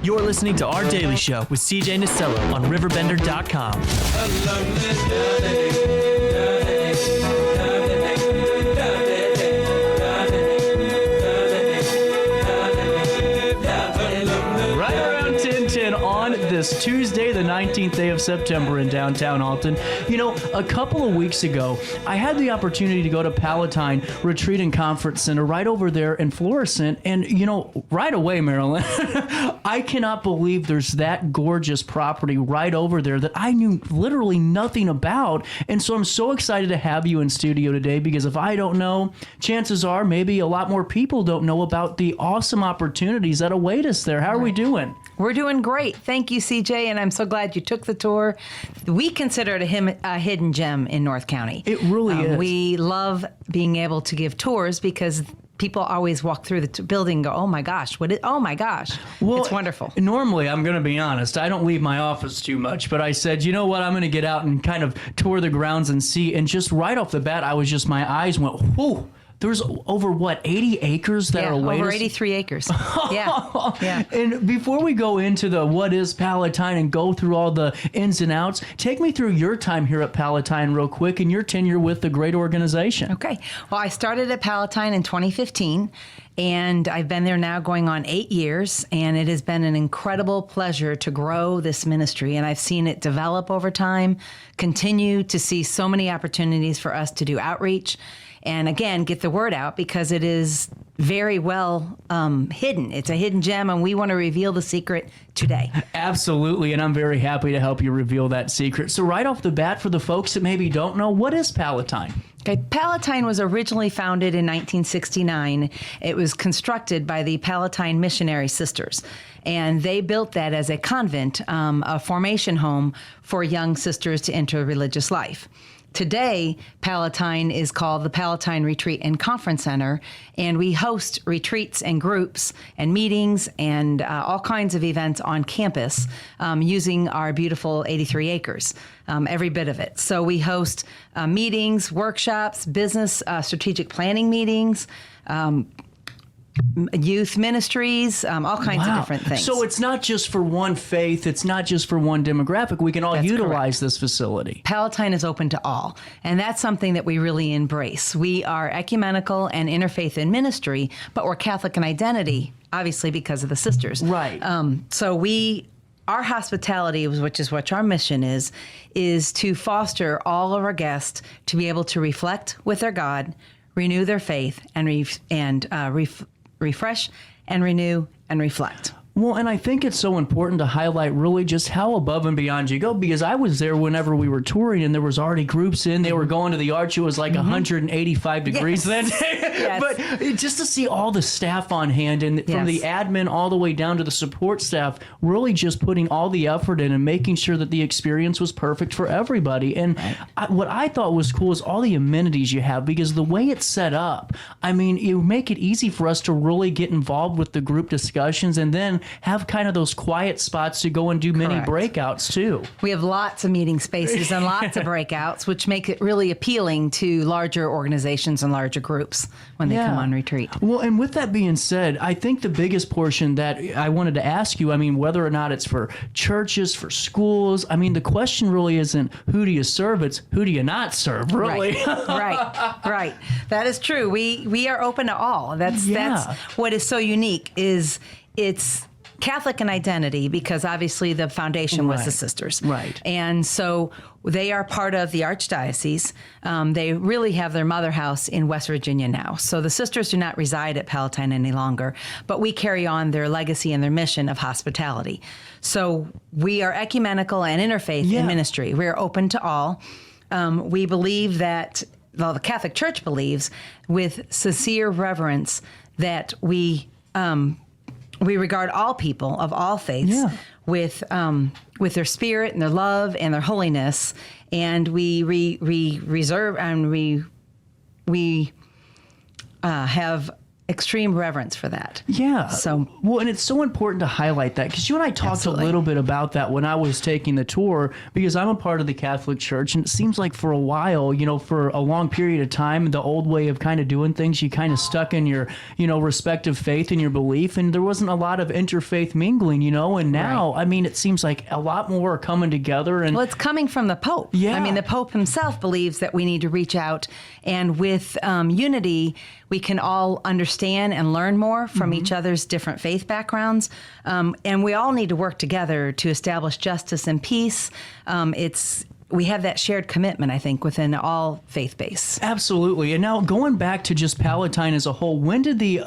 You're listening to Our Daily Show with CJ Nasello on RiverBender.com. Right around 10:10 on this Tuesday, the 19th day of September in downtown Alton. You know, a couple of weeks ago, I had the opportunity to go to Pallottine Retreat and Conference Center right over there in Florissant. And, you know, right away, Marillyn, I cannot believe there's that gorgeous property right over there that I knew literally nothing about. And so I'm so excited to have you in studio today, because if I don't know, chances are maybe a lot more people don't know about the awesome opportunities that await us there. How are we doing? We're doing great. Thank you, CJ, and I'm so glad you took the tour. We consider it a hidden gem in North County. It really is. We love being able to give tours because people always walk through the building and go, oh my gosh, oh my gosh. Well, it's wonderful. Normally, I'm going to be honest, I don't leave my office too much, but I said, you know what, I'm going to get out and kind of tour the grounds and see. And just right off the bat, my eyes went, whoo. There's over, 80 acres that are awaiting? Over 83 acres. Yeah. And before we go into the what is Pallottine and go through all the ins and outs, take me through your time here at Pallottine real quick and your tenure with the great organization. Okay. Well, I started at Pallottine in 2015, and I've been there now going on 8 years, and it has been an incredible pleasure to grow this ministry, and I've seen it develop over time, continue to see so many opportunities for us to do outreach, and again, get the word out, because it is very well hidden. It's a hidden gem, and we want to reveal the secret today. Absolutely, and I'm very happy to help you reveal that secret. So right off the bat, for the folks that maybe don't know, what is Pallottine? Okay, Pallottine was originally founded in 1969. It was constructed by the Pallottine Missionary Sisters, and they built that as a convent, a formation home for young sisters to enter religious life. Today, Pallottine is called the Pallottine Retreat and Conference Center, and we host retreats and groups and meetings and all kinds of events on campus using our beautiful 83 acres, every bit of it. So we host meetings, workshops, business strategic planning meetings, youth ministries, all kinds of different things. So it's not just for one faith, it's not just for one demographic. We can all utilize this facility. Pallottine is open to all, and that's something that we really embrace. We are ecumenical and interfaith in ministry, but we're Catholic in identity, obviously because of the sisters. Right. Our hospitality, which is what our mission is to foster all of our guests to be able to reflect with their God, renew their faith, and refresh and renew and reflect. Well, and I think it's so important to highlight really just how above and beyond you go, because I was there whenever we were touring and there was already groups in. They were going to the arch. It was like 185 degrees that day. Yes. But just to see all the staff on hand, and from the admin all the way down to the support staff, really just putting all the effort in and making sure that the experience was perfect for everybody. And what I thought was cool is all the amenities you have, because the way it's set up, I mean, you make it easy for us to really get involved with the group discussions, and then have kind of those quiet spots to go and do mini breakouts too. We have lots of meeting spaces and lots of breakouts, which make it really appealing to larger organizations and larger groups when they come on retreat. Well, and with that being said, I think the biggest portion that I wanted to ask you, I mean, whether or not it's for churches, for schools, I mean, the question really isn't who do you serve, it's who do you not serve, really. Right. That is true. We are open to all. That's what is so unique, is it's Catholic in identity, because obviously the foundation was the sisters. Right. And so they are part of the Archdiocese. They really have their mother house in West Virginia now. So the sisters do not reside at Pallottine any longer, but we carry on their legacy and their mission of hospitality. So we are ecumenical and interfaith in ministry. We are open to all. We believe that, well, the Catholic Church believes with sincere reverence that we regard all people of all faiths with their spirit and their love and their holiness, and we reserve and we have extreme reverence for that. Yeah. So, well, and it's so important to highlight that because you and I talked Absolutely. a little bit about that when I was taking the tour because I'm a part of the Catholic Church, and it seems like for a while, for a long period of time, the old way of kind of doing things, you kind of stuck in your, respective faith and your belief, and there wasn't a lot of interfaith mingling, and now, Right. I mean, it seems like a lot more are coming together. And well, it's coming from the Pope. Yeah. I mean, the Pope himself believes that we need to reach out, and with unity, we can all understand and learn more from each other's different faith backgrounds. And we all need to work together to establish justice and peace. We have that shared commitment, I think, within all faith base. Absolutely. And now going back to just Pallottine as a whole, when did the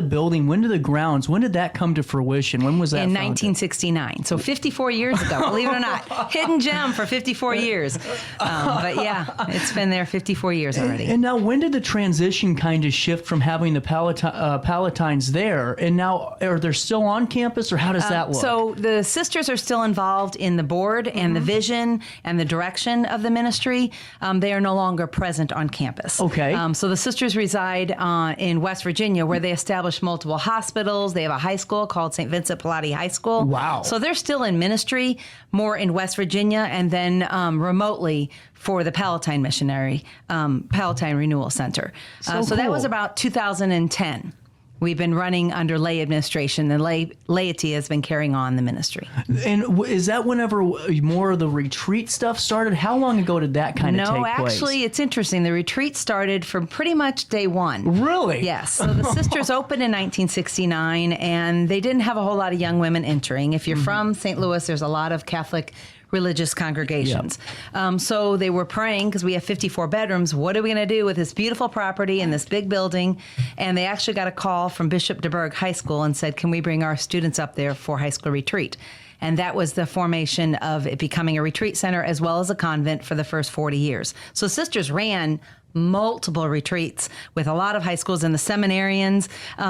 building, when did the grounds, when did that come to fruition? When was that In founded? 1969, so 54 years ago, believe it or not. Hidden gem for 54 years. But yeah, it's been there 54 years already. And now when did the transition kind of shift from having the Pallottines there? And now are they still on campus, or how does that look? So the sisters are still involved in the board and the vision and the direction of the ministry. They are no longer present on campus. Okay. So the sisters reside in West Virginia, where they established multiple hospitals. They have a high school called St. Vincent Pallottine High School. Wow. So they're still in ministry, more in West Virginia, and then remotely for the Pallottine Missionary, Pallottine Renewal Center. So that cool. was about 2010. We've been running under lay administration. The laity has been carrying on the ministry. And is that whenever more of the retreat stuff started? How long ago did that kind of take place? No, actually, it's interesting. The retreat started from pretty much day one. Really? Yes. So the sisters opened in 1969, and they didn't have a whole lot of young women entering. If you're from St. Louis, there's a lot of Catholic religious congregations. So they were praying, because we have 54 bedrooms, what are we going to do with this beautiful property and this big building? And they actually got a call from Bishop DeBerg High School and said, can we bring our students up there for high school retreat? And that was the formation of it becoming a retreat center as well as a convent for the first 40 years. So sisters ran multiple retreats with a lot of high schools, and the seminarians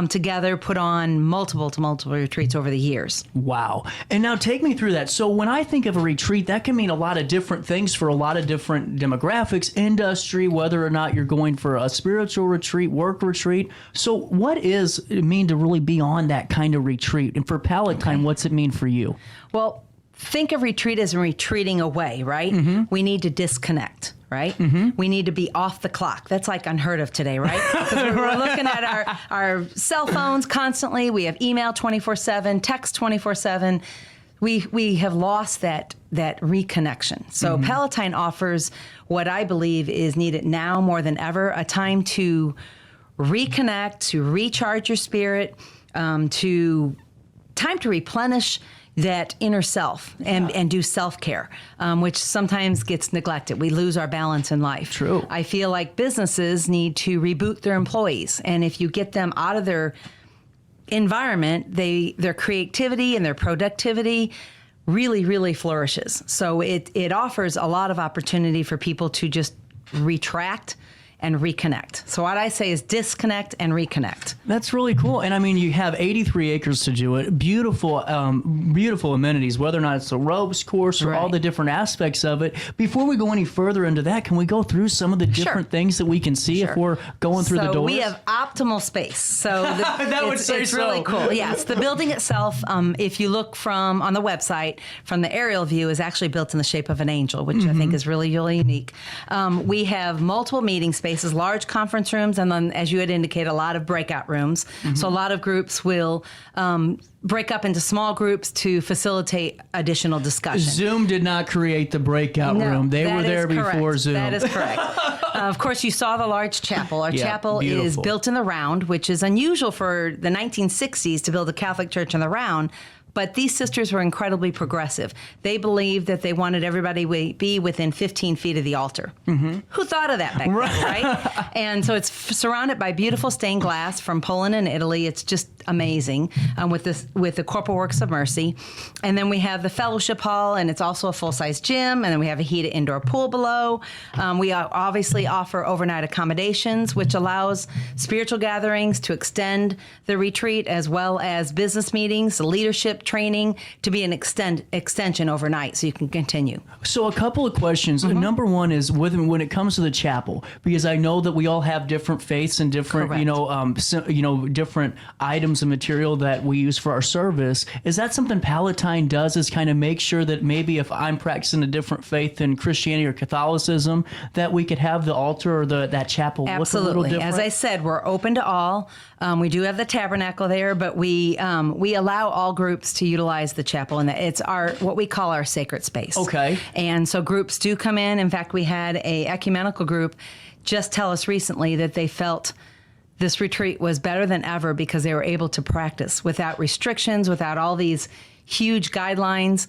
together put on multiple retreats over the years. Wow. And now take me through that. So when I think of a retreat, that can mean a lot of different things for a lot of different demographics, industry, whether or not you're going for a spiritual retreat, work retreat. So what does it mean to really be on that kind of retreat? And for Pallottine, what's it mean for you? Well, think of retreat as retreating away, right? We need to disconnect. Right? We need to be off the clock. That's like unheard of today, right? Because we're looking at our cell phones constantly. We have email 24/7, text 24/7. We have lost that reconnection. So Pallottine offers what I believe is needed now more than ever, a time to reconnect, to recharge your spirit, time to replenish that inner self and do self-care, which sometimes gets neglected. We lose our balance in life. True. I feel like businesses need to reboot their employees. And if you get them out of their environment, their creativity and their productivity really, really flourishes. So it offers a lot of opportunity for people to just retract and reconnect. So what I say is disconnect and reconnect. That's really cool. And I mean, you have 83 acres to do it. Beautiful, beautiful amenities, whether or not it's the ropes course or all Right. the different aspects of it. Before we go any further into that, can we go through some of the different things that we can see if we're going through the doors? So we have optimal space. So it's really cool. Yes, the building itself, if you look from on the website, from the aerial view, is actually built in the shape of an angel, which I think is really, really unique. We have multiple meeting spaces, large conference rooms, and then, as you had indicated, a lot of breakout rooms. So a lot of groups will break up into small groups to facilitate additional discussion. Zoom did not create the breakout room. They were there before Zoom. That is correct. Of course, you saw the large chapel. Our chapel beautiful. is built in the round, which is unusual for the 1960s to build a Catholic church in the round. But these sisters were incredibly progressive. They believed that they wanted everybody to be within 15 feet of the altar. Who thought of that back then, right? And so it's surrounded by beautiful stained glass from Poland and Italy. It's just amazing with the Corporal Works of Mercy. And then we have the fellowship hall, and it's also a full-size gym. And then we have a heated indoor pool below. We obviously offer overnight accommodations, which allows spiritual gatherings to extend the retreat, as well as business meetings, leadership skip training to be an extension overnight so you can continue. So a couple of questions. Number one is when it comes to the chapel, because I know that we all have different faiths and different, different items and material that we use for our service. Is that something Pallottine does, is kind of make sure that maybe if I'm practicing a different faith than Christianity or Catholicism, that we could have the altar or that chapel look a little different? As I said, we're open to all. We do have the tabernacle there, but we allow all groups to utilize the chapel, and it's what we call our sacred space. Okay. And so groups do come in. In fact, we had a ecumenical group just tell us recently that they felt this retreat was better than ever because they were able to practice without restrictions, without all these huge guidelines.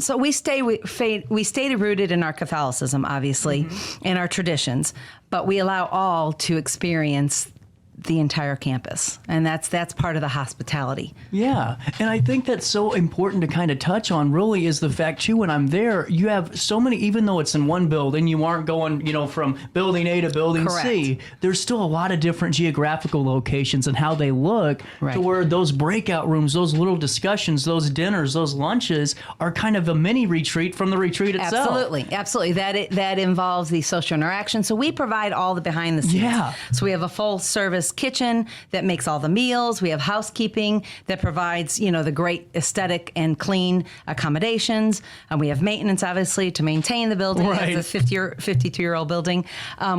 So we stay rooted in our Catholicism, obviously, and our traditions, but we allow all to experience the entire campus, and that's part of the hospitality. Yeah, and I think that's so important to kind of touch on, really, is the fact, too, when I'm there, you have so many, even though it's in one building, you aren't going, from building A to building Correct. C, there's still a lot of different geographical locations and how they look, Right. to where those breakout rooms, those little discussions, those dinners, those lunches are kind of a mini retreat from the retreat itself. Absolutely. That involves the social interaction. So we provide all the behind the scenes. Yeah. So we have a full service kitchen that makes all the meals. We have housekeeping that provides, the great aesthetic and clean accommodations. And we have maintenance, obviously, to maintain the building. Right. It's a 52-year-old building.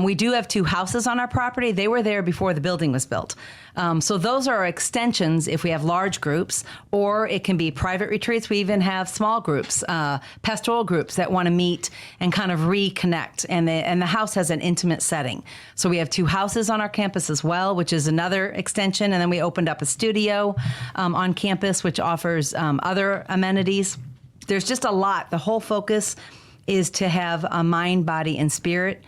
We do have 2 houses on our property. They were there before the building was built. So those are extensions if we have large groups, or it can be private retreats. We even have small groups, pastoral groups that want to meet and kind of reconnect. And the house has an intimate setting. So we have 2 houses on our campus as well, which is another extension. And then we opened up a studio on campus, which offers other amenities. There's just a lot. The whole focus is to have a mind, body, and spirit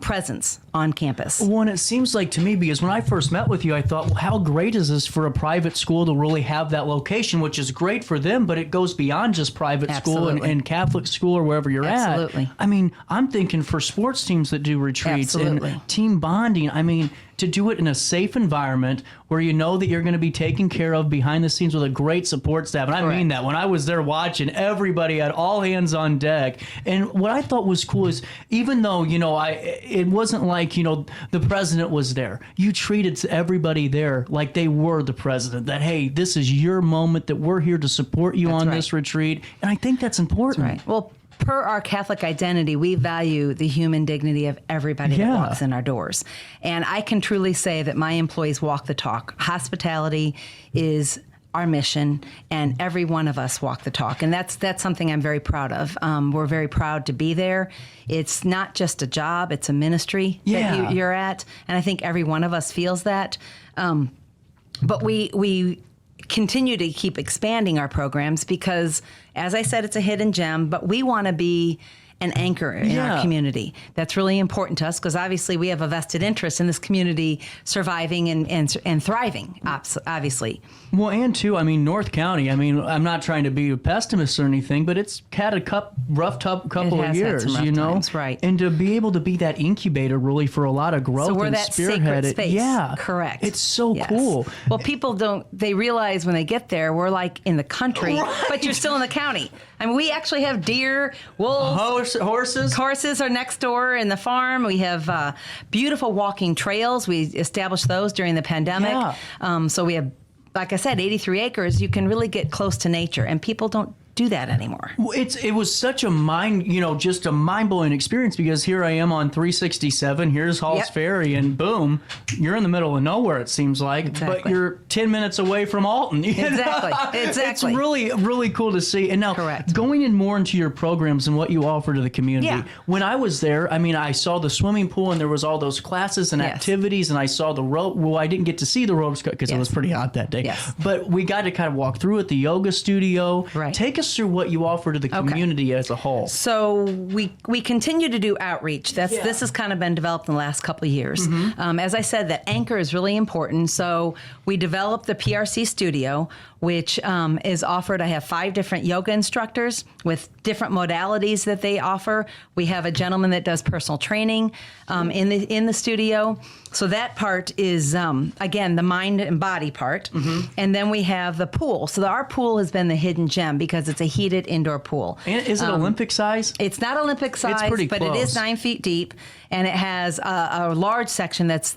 presence on campus. Well, and it seems like to me, because when I first met with you, I thought, well, how great is this for a private school to really have that location, which is great for them, but it goes beyond just private school and Catholic school or wherever you're Absolutely. at. I mean, I'm thinking for sports teams that do retreats Absolutely. and team bonding, I mean, to do it in a safe environment where you know that you're going to be taken care of behind the scenes with a great support staff. And I mean that. When I was there watching, everybody had all hands on deck. And what I thought was cool is, even though, it wasn't like, the president was there. You treated everybody there like they were the president, that, hey, this is your moment, that we're here to support you on this retreat. And I think that's important. That's right. Well, per our Catholic identity, we value the human dignity of everybody that walks in our doors. And I can truly say that my employees walk the talk. Hospitality is our mission, and every one of us walk the talk. And that's something I'm very proud of. We're very proud to be there. It's not just a job, it's a ministry that you're at. And I think every one of us feels that. But we continue to keep expanding our programs because, as I said, it's a hidden gem, but we want to be an anchor in our community. That's really important to us because obviously we have a vested interest in this community surviving and thriving, obviously. Well, and too, I mean, North County, I mean, I'm not trying to be a pessimist or anything, but it's had a couple of years, times, right. And to be able to be that incubator really for a lot of growth, so we're and that spearhead sacred it. space. Yeah. Correct. It's so cool. Well, people they realize when they get there, we're like in the country, but you're still in the county. I mean, we actually have deer, wolves. Horses are next door in the farm. We have beautiful walking trails. We established those during the pandemic. Yeah. So we have, like I said, 83 acres. You can really get close to nature, and people don't do that anymore. Well, it was such a just a mind-blowing experience, because here I am on 367, here's Hall's Ferry, and boom, you're in the middle of nowhere, it seems like, but you're 10 minutes away from Alton. Exactly. It's really, really cool to see. And now, going in more into your programs and what you offer to the community. When I was there, I mean, I saw the swimming pool, and there was all those classes and activities, and I saw the rope. Well, I didn't get to see the ropes because it was pretty hot that day. But we got to kind of walk through it, the yoga studio. Take us through what you offer to the community as a whole. So we continue to do outreach. This has kind of been developed in the last couple of years. As I said, that anchor is really important. So we developed the PRC studio, which is offered. I have 5 different yoga instructors with different modalities that they offer. We have a gentleman that does personal training in the studio. So that part is, again, the mind and body part. And then we have the pool. So our pool has been the hidden gem because it's a heated indoor pool. And is it Olympic size? It's not Olympic size, but close. It is 9 feet deep, and it has a large section that's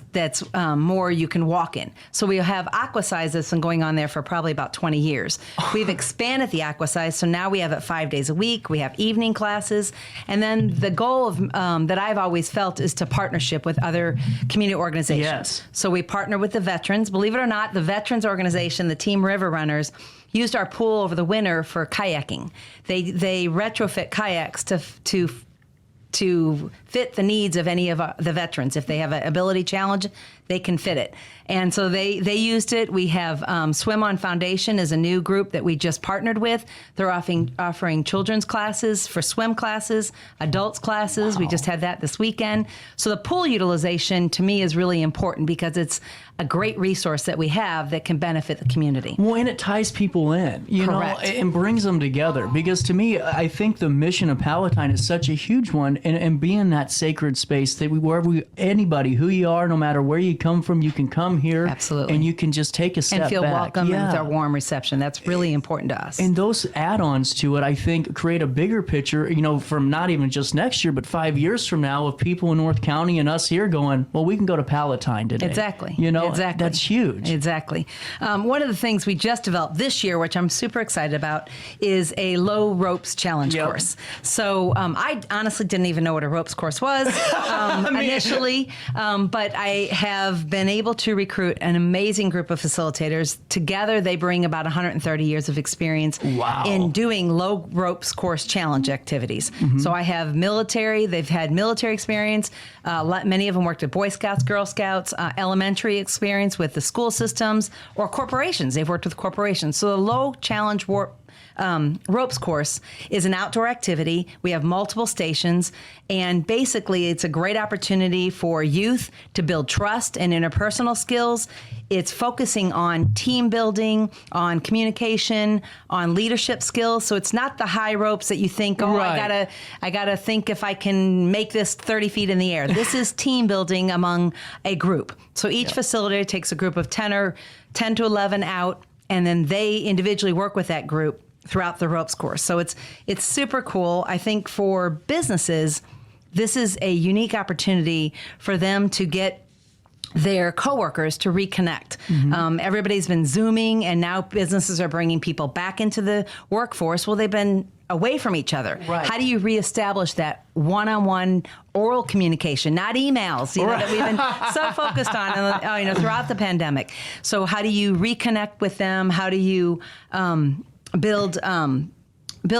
more you can walk in. So we have aqua size that's been going on there for probably about 20 years. We've expanded the aqua size, so now we have it 5 days a week. We have evening classes, and then the goal of that I've always felt is to partnership with other community organizations. Yes. So we partner with the veterans. Believe it or not, the veterans organization, the Team River Runners, used our pool over the winter for kayaking. They retrofit kayaks to fit the needs of any of the veterans. If they have an ability challenge, they can fit it. And so they used it. We have Swim On Foundation is a new group that we just partnered with. They're offering children's classes for swim classes, adults classes. Wow. We just had that this weekend. So the pool utilization to me is really important because it's a great resource that we have that can benefit the community. Well, and it ties people in, Correct. and brings them together. Because to me, I think the mission of Pallottine is such a huge one, and being that sacred space that anybody, who you are, no matter where you come from, you can come here. Absolutely. And you can just take a step and feel back. welcome and with our warm reception. That's really important to us. And those add-ons to it, I think, create a bigger picture, from not even just next year, but 5 years from now, of people in North County and us here going, well, we can go to Pallottine today. Exactly. Exactly. That's huge. Exactly. One of the things we just developed this year, which I'm super excited about, is a low ropes challenge course. So I honestly didn't even know what a ropes course was initially, but I have been able to recruit an amazing group of facilitators. Together, they bring about 130 years of experience in doing low ropes course challenge activities. So I have military. They've had military experience. Many of them worked at Boy Scouts, Girl Scouts, elementary experience with the school systems, or corporations. They've worked with corporations. So the low challenge ropes course is an outdoor activity. We have multiple stations, and basically it's a great opportunity for youth to build trust and interpersonal skills. It's focusing on team building, on communication, on leadership skills. So it's not the high ropes that you think, I gotta think if I can make this 30 feet in the air. This is team building among a group. So each facilitator takes a group of 10 to 11 out, and then they individually work with that group throughout the ropes course. So it's super cool. I think for businesses, this is a unique opportunity for them to get their coworkers to reconnect. Everybody's been Zooming, and now businesses are bringing people back into the workforce. Well, they've been away from each other. Right. How do you reestablish that one-on-one oral communication, not emails, that we've been so focused on, throughout the pandemic? So how do you reconnect with them? How do you build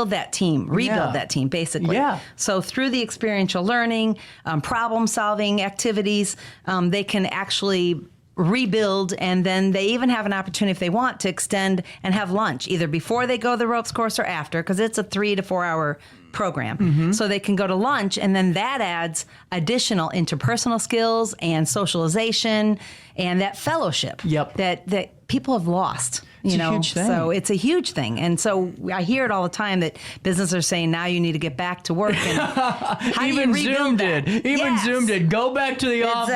that team, rebuild that team, basically. Yeah. So through the experiential learning, problem-solving activities, they can actually rebuild, and then they even have an opportunity, if they want, to extend and have lunch, either before they go the ropes course or after, because it's a 3 to 4 hour program. So they can go to lunch, and then that adds additional interpersonal skills and socialization and that fellowship that people have lost. It's a huge thing. So it's a huge thing. And so I hear it all the time that businesses are saying, now you need to get back to work. And how Even do you Zoom that? did. Even Zoom did. Go back to the office.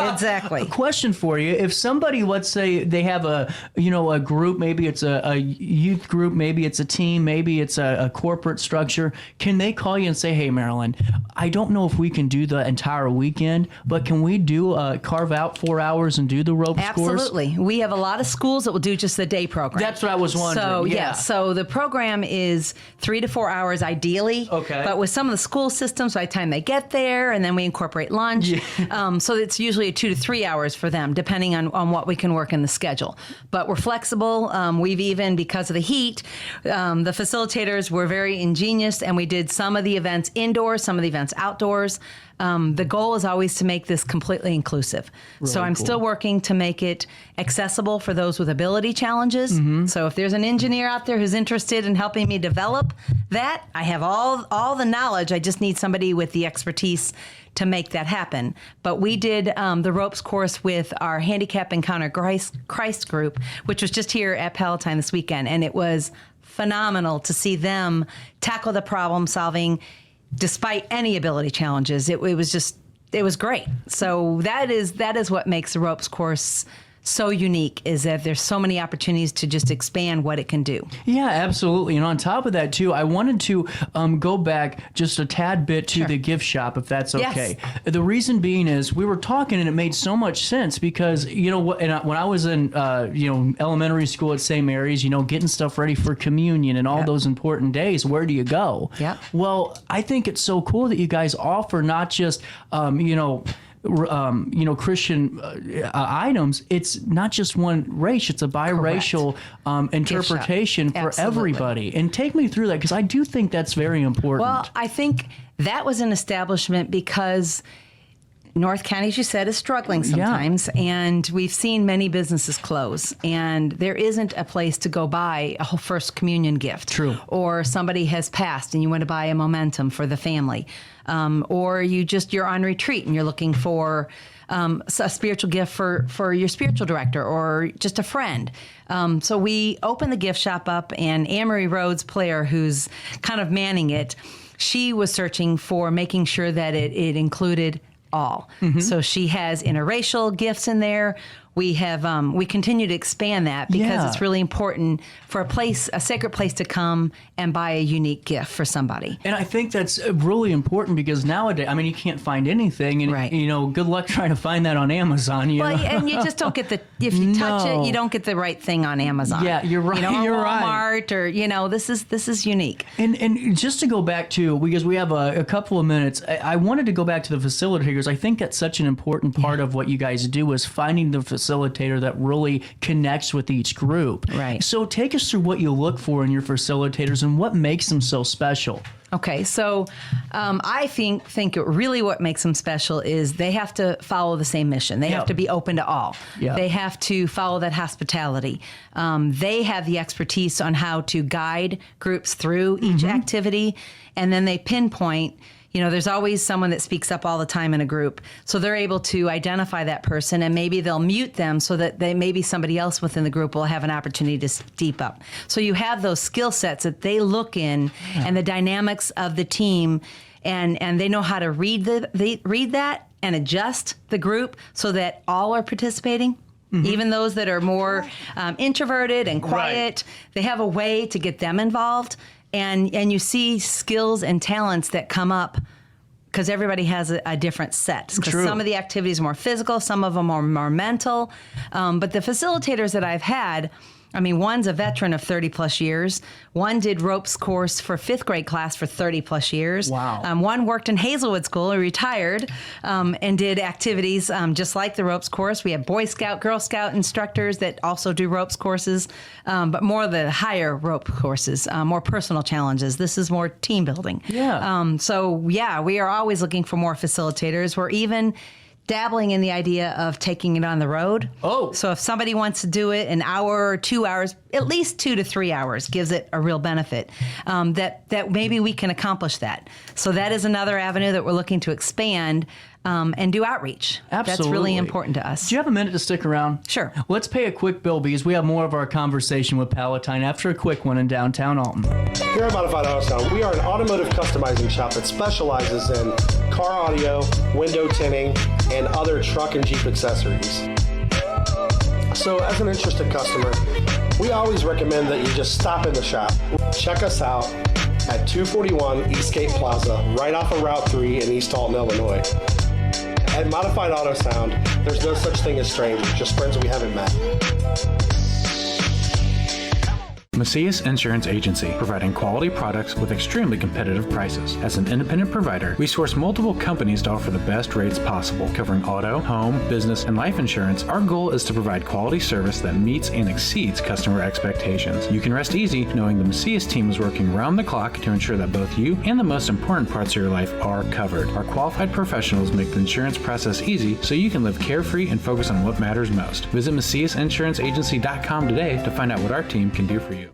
Exactly. A question for you. If somebody, let's say they have a group, maybe it's a youth group, maybe it's a team, maybe it's a corporate structure, can they call you and say, hey, Marillyn, I don't know if we can do the entire weekend, but can we carve out 4 hours and do the ropes course? Absolutely. We have a lot of schools that will do just the day program. That's what I was wondering. So, so the program is 3 to 4 hours ideally. Okay. But with some of the school systems, by the time they get there, and then we incorporate lunch. So it's usually 2 to 3 hours for them, depending on what we can work in the schedule. But we're flexible. We've even, because of the heat, the facilitators were very ingenious, and we did some of the events indoors, some of the events outdoors. The goal is always to make this completely inclusive. Really so I'm still working to make it accessible for those with ability challenges. So if there's an engineer out there who's interested in helping me develop that, I have all the knowledge. I just need somebody with the expertise to make that happen. But we did the ropes course with our Handicap Encounter Christ group, which was just here at Pallottine this weekend, and it was phenomenal to see them tackle the problem solving despite any ability challenges. It was great. So that is what makes the ropes course so unique, is that there's so many opportunities to just expand what it can do. Yeah, absolutely. And on top of that, too, I wanted to go back just a tad bit to the gift shop, if that's okay. Yes. The reason being is we were talking and it made so much sense because, when I was in, elementary school at St. Mary's, getting stuff ready for communion and all those important days, where do you go? Yeah. Well, I think it's so cool that you guys offer not just, Christian items. It's not just one race. It's a biracial interpretation for everybody. And take me through that, because I do think that's very important. Well, I think that was an establishment because North County, as you said, is struggling sometimes, and we've seen many businesses close, and there isn't a place to go buy a whole first communion gift. True. Or somebody has passed and you want to buy a momentum for the family. Or you're on retreat and you're looking for a spiritual gift for your spiritual director or just a friend. So we opened the gift shop up, and Anne-Marie Rhodes Player, who's kind of manning it, she was searching for making sure that it included all. Mm-hmm. So she has interracial gifts in there. We have we continue to expand that because it's really important for a sacred place to come and buy a unique gift for somebody. And I think that's really important because nowadays, you can't find anything, and good luck trying to find that on Amazon. And you just don't get if you touch it, you don't get the right thing on Amazon. Yeah, you're right. Or you're Walmart, or this is unique. And just to go back to, because we have a couple of minutes, I wanted to go back to the facilitators. I think that's such an important part of what you guys do, is finding the facilitator that really connects with each group. Right. So take us through what you look for in your facilitators and what makes them so special. Okay, so I think really what makes them special is they have to follow the same mission. They have to be open to all. Yep. They have to follow that hospitality. They have the expertise on how to guide groups through each activity, and then they pinpoint. There's always someone that speaks up all the time in a group. So they're able to identify that person, and maybe they'll mute them so that maybe somebody else within the group will have an opportunity to speak up. So you have those skill sets that they look in and the dynamics of the team, and they know how to read that and adjust the group so that all are participating. Mm-hmm. Even those that are more introverted and quiet, they have a way to get them involved. And you see skills and talents that come up because everybody has a different set. Because some of the activities are more physical, some of them are more mental. But the facilitators that I've had, one's a veteran of 30 plus years. One did ropes course for 5th grade class for 30 plus years. Wow. One worked in Hazelwood School, retired, and did activities just like the ropes course. We have Boy Scout, Girl Scout instructors that also do ropes courses, but more the higher rope courses, more personal challenges. This is more team building. Yeah. We are always looking for more facilitators. We're even dabbling in the idea of taking it on the road. Oh. So if somebody wants to do it an hour or 2 hours, at least 2 to 3 hours gives it a real benefit, that maybe we can accomplish that. So that is another avenue that we're looking to expand and do outreach. Absolutely. That's really important to us. Do you have a minute to stick around? Sure. Let's pay a quick bill because we have more of our conversation with Pallottine after a quick one in downtown Alton. Here at Modified Auto Sound, we are an automotive customizing shop that specializes in car audio, window tinting, and other truck and Jeep accessories. So as an interested customer, we always recommend that you just stop in the shop. Check us out at 241 Eastgate Plaza, right off of Route 3 in East Alton, Illinois. At Modified Auto Sound, there's no such thing as strangers, just friends we haven't met. Macias Insurance Agency, providing quality products with extremely competitive prices. As an independent provider, we source multiple companies to offer the best rates possible, covering auto, home, business, and life insurance. Our goal is to provide quality service that meets and exceeds customer expectations. You can rest easy knowing the Macias team is working round the clock to ensure that both you and the most important parts of your life are covered. Our qualified professionals make the insurance process easy so you can live carefree and focus on what matters most. Visit MaciasInsuranceAgency.com today to find out what our team can do for you.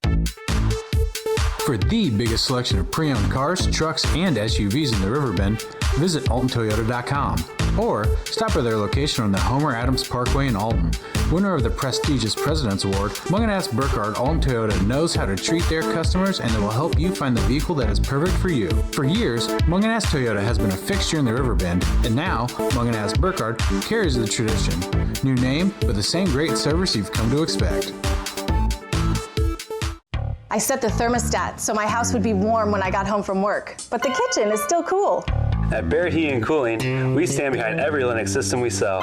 For the biggest selection of pre-owned cars, trucks, and SUVs in the Riverbend, visit AltonToyota.com or stop by their location on the Homer Adams Parkway in Alton. Winner of the prestigious President's Award, Munganass Burkhardt Alton Toyota knows how to treat their customers, and they will help you find the vehicle that is perfect for you. For years, Munganass Toyota has been a fixture in the Riverbend, and now Munganass Burkhardt carries the tradition. New name, but the same great service you've come to expect. I set the thermostat so my house would be warm when I got home from work, but the kitchen is still cool. At Barrett Heating and Cooling, we stand behind every Lennox system we sell.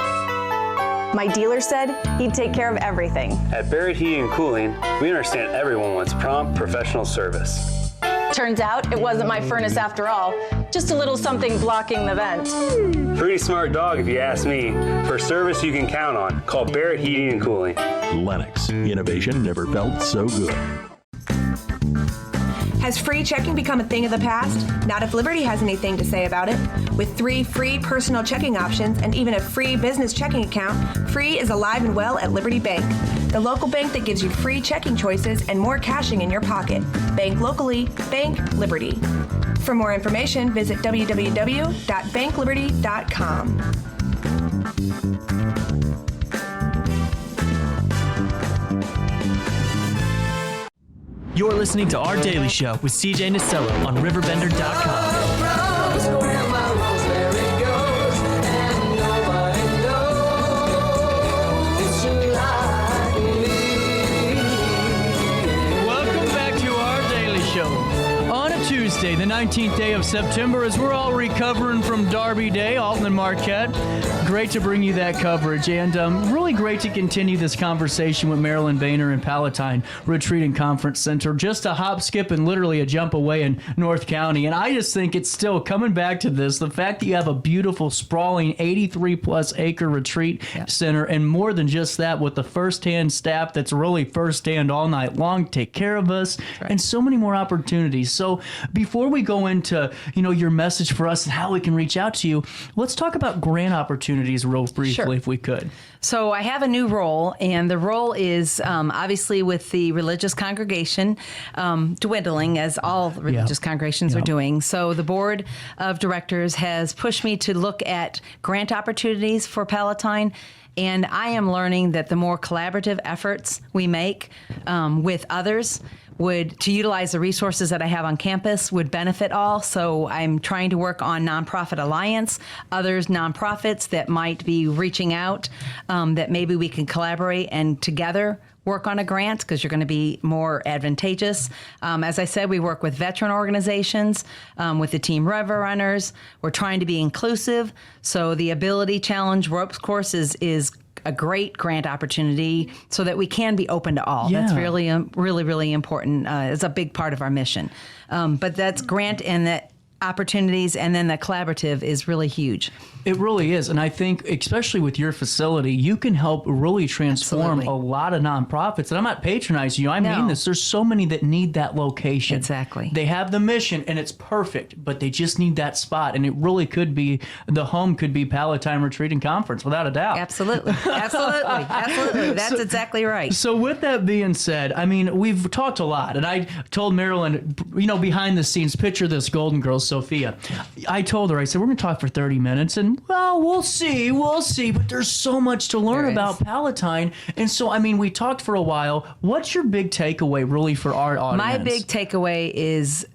My dealer said he'd take care of everything. At Barrett Heating and Cooling, we understand everyone wants prompt, professional service. Turns out it wasn't my furnace after all, just a little something blocking the vent. Pretty smart dog if you ask me. For service you can count on, call Barrett Heating and Cooling. Lennox, innovation never felt so good. Has free checking become a thing of the past? Not if Liberty has anything to say about it. With 3 free personal checking options and even a free business checking account, free is alive and well at Liberty Bank, the local bank that gives you free checking choices and more cashing in your pocket. Bank locally, bank Liberty. For more information, visit www.bankliberty.com. You're listening to Our Daily Show with CJ Nasello on RiverBender.com. Welcome back to Our Daily Show. On a Tuesday, the 19th day of September, as we're all recovering from Derby Day, Alton and Marquette. Great to bring you that coverage, and really great to continue this conversation with Marillyn Baner in Pallottine Retreat and Conference Center. Just a hop, skip, and literally a jump away in North County. And I just think it's still coming back to this, the fact that you have a beautiful, sprawling 83-plus acre retreat center, and more than just that, with the first-hand staff that's really first-hand all night long, take care of us, and so many more opportunities. So before we go into, your message for us and how we can reach out to you, let's talk about grant opportunities real briefly, if we could. So I have a new role, and the role is obviously with the religious congregation dwindling, as all religious congregations are doing. So the board of directors has pushed me to look at grant opportunities for Pallottine. And I am learning that the more collaborative efforts we make with others to utilize the resources that I have on campus would benefit all. So I'm trying to work on Nonprofit Alliance, others nonprofits that might be reaching out, that maybe we can collaborate and together work on a grant, because you're going to be more advantageous. As I said, we work with veteran organizations, with the Team River Runners. We're trying to be inclusive. So the Ability Challenge ropes course is a great grant opportunity so that we can be open to all. That's really, really important. It's a big part of our mission. But that's grant and that opportunities, and then the collaborative is really huge. It really is. And I think, especially with your facility, you can help really transform a lot of nonprofits. And I'm not patronizing you. I mean this. There's so many that need that location. Exactly. They have the mission, and it's perfect, but they just need that spot. And it really could be, the home could be Pallottine Retreat and Conference, without a doubt. Absolutely. Absolutely. That's exactly right. So with that being said, I mean, we've talked a lot. And I told Marillyn, behind the scenes, picture this Golden Girls, Sophia. I told her, I said, we're going to talk for 30 minutes, and well, we'll see, but there's so much to learn about Pallottine. And so, I mean, we talked for a while. What's your big takeaway really for our audience? My big takeaway is,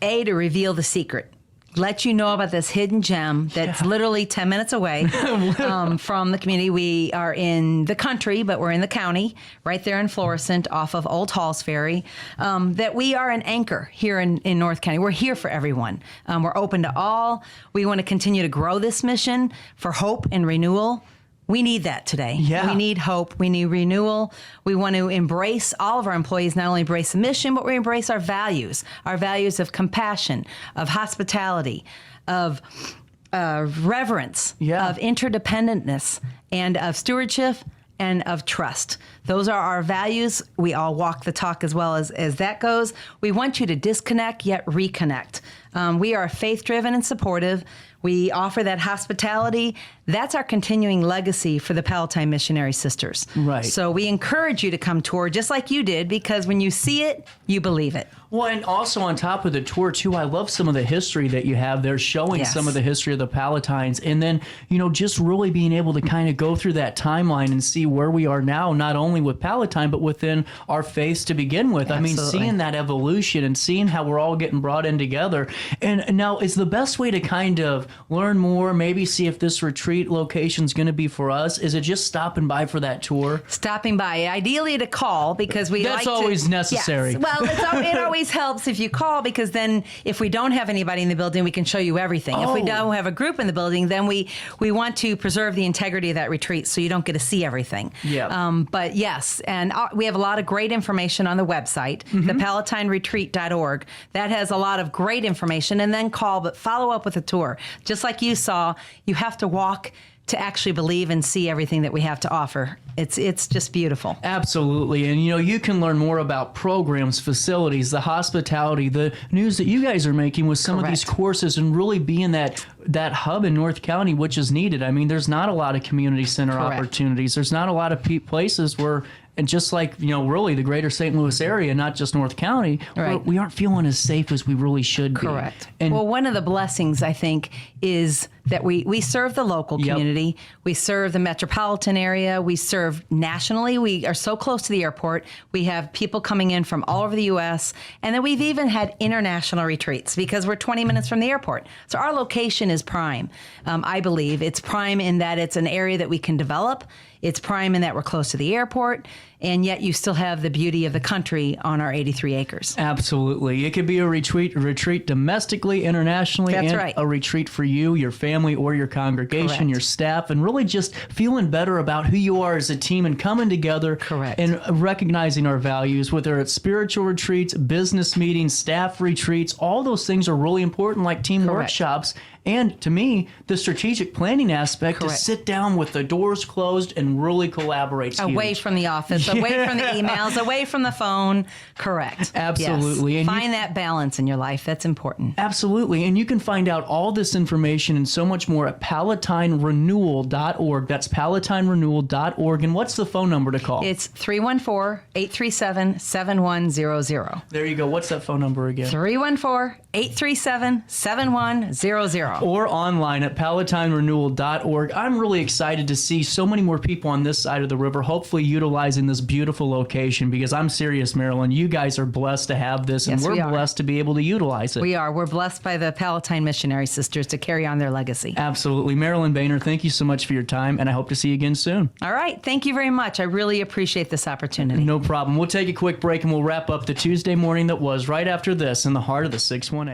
to reveal the secret. Let you know about this hidden gem that's literally 10 minutes away from the community. We are in the country, but we're in the county, right there in Florissant, off of Old Halls Ferry, that we are an anchor here in North County. We're here for everyone. We're open to all. We want to continue to grow this mission for hope and renewal. We need that today. We need hope. We need renewal. We want to embrace, all of our employees not only embrace the mission, but we embrace our values of compassion, of hospitality, of reverence, of interdependentness, and of stewardship, and of trust. Those are our values. We all walk the talk as well as that goes. We want you to disconnect yet reconnect. We are faith-driven and supportive. We offer that hospitality. That's our continuing legacy for the Pallottine Missionary Sisters. Right. So we encourage you to come tour just like you did, because when you see it, you believe it. Well, and also on top of the tour, too, I love some of the history that you have there, showing Yes. some of the history of the Pallottines. And then, just really being able to kind of go through that timeline and see where we are now, not only with Pallottine, but within our faiths to begin with. Absolutely. I mean, seeing that evolution and seeing how we're all getting brought in together. And now, is the best way to kind of learn more, maybe see if this retreat location is going to be for us? Is it just stopping by for that tour? Stopping by, ideally to call, because we That's like always to, necessary. Yes. Well, it always helps if you call, because then if we don't have anybody in the building, we can show you everything. If we don't have a group in the building, then we want to preserve the integrity of that retreat so you don't get to see everything. Yeah. But yes, and we have a lot of great information on the website, thepallottineretreat.org. That has a lot of great information, and then call, but follow up with a tour. Just like you saw, you have to walk to actually believe and see everything that we have to offer. It's just beautiful. Absolutely. And you can learn more about programs, facilities, the hospitality, the news that you guys are making with some of these courses, and really being that hub in North County, which is needed. I mean, there's not a lot of community center opportunities. There's not a lot of places where, and just like, really the greater St. Louis area, not just North County, we aren't feeling as safe as we really should be. Correct. And well, one of the blessings, I think, is that we serve the local community. We serve the metropolitan area. We serve nationally. We are so close to the airport. We have people coming in from all over the U.S. And then we've even had international retreats because we're 20 minutes from the airport. So our location is prime. I believe it's prime in that it's an area that we can develop. It's prime in that we're close to the airport, and yet you still have the beauty of the country on our 83 acres. Absolutely. It could be a retreat domestically, internationally, That's and right. a retreat for you, your family, or your congregation, your staff, and really just feeling better about who you are as a team and coming together and recognizing our values, whether it's spiritual retreats, business meetings, staff retreats. All those things are really important, like team workshops. And to me, the strategic planning aspect to sit down with the doors closed and really collaborate. Away from the office, away from the emails, away from the phone. Correct. Absolutely. Yes. And find that balance in your life. That's important. Absolutely. And you can find out all this information and so much more at PallottineRenewal.org. That's PallottineRenewal.org. And what's the phone number to call? It's 314-837-7100. There you go. What's that phone number again? 314-837-7100. Or online at PallottineRenewal.org. I'm really excited to see so many more people on this side of the river, hopefully utilizing this beautiful location, because I'm serious, Marillyn, you guys are blessed to have this, and we're blessed to be able to utilize it. We are. We're blessed by the Pallottine Missionary Sisters to carry on their legacy. Absolutely. Marillyn Baner, thank you so much for your time, and I hope to see you again soon. All right. Thank you very much. I really appreciate this opportunity. No problem. We'll take a quick break, and we'll wrap up the Tuesday morning that was right after this in the heart of the 618.